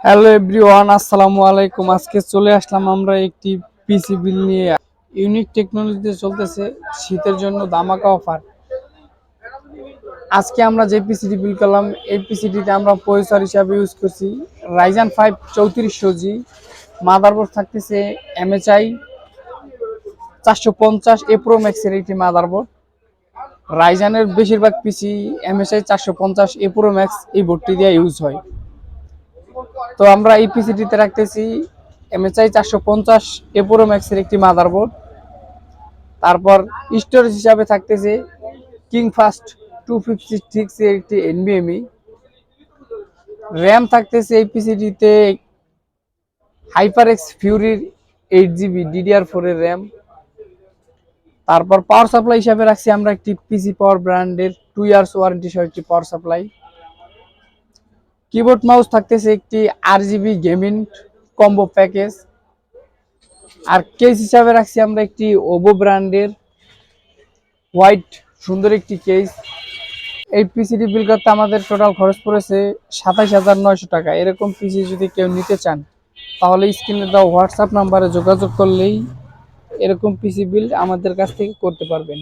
Hello everyone, আসসালামু আলাইকুম। আজকে চলে আসলাম আমরা একটি পিসি বিল নিয়ে। ইউনিক টেকনোলজিতে চলতেছে শীতের জন্য ধামাকা অফার। আজকে আমরা যে পিসিটি বিল করলাম, এই পিসিটিতে আমরা প্রসেসর হিসাবে ইউজ করছি রাইজান 5 3400G। মাদারবোর্ড থাকতেছে MHI 450 এ প্রো ম্যাক্সের একটি মাদারবোর্ড। রাইজানের বেশিরভাগ পিসি MSI 450 এ প্রো ম্যাক্স এই বোর্ডটি দিয়ে ইউজ হয়। তো আমরা এই পিসিটিতে রাখতেছি MSI 450 এ প্রো ম্যাক্সের একটি মাদারবোর্ড। তারপর স্টোরেজ হিসাবে থাকতেছে কিং ফাস্ট 256 এর একটি NVMe। র্যাম থাকতেছে এই পিসিটিতে HyperX Fury 8GB DDR4 এর র্যাম। তারপর পাওয়ার সাপ্লাই হিসাবে রাখছি আমরা একটি পিসি পাওয়ার ব্র্যান্ডের 2 ইয়ার্স ওয়ারেন্টি সহ একটি পাওয়ার সাপ্লাই। কিবোর্ড মাউস থাকতেছে একটি RGB গেমিং কম্বো প্যাকেজ। আর কেস হিসাবে রাখছি আমরা একটি ওভো ব্র্যান্ডের হোয়াইট সুন্দর একটি কেস। এই পিসিটি বিল করতে আমাদের টোটাল খরচ পড়েছে 27,900 টাকা। এরকম পিসি যদি কেউ নিতে চান তাহলে স্ক্রিনে দেওয়া হোয়াটসঅ্যাপ নাম্বারে যোগাযোগ করলেই এরকম পিসি বিল আমাদের কাছ থেকে করতে পারবেন।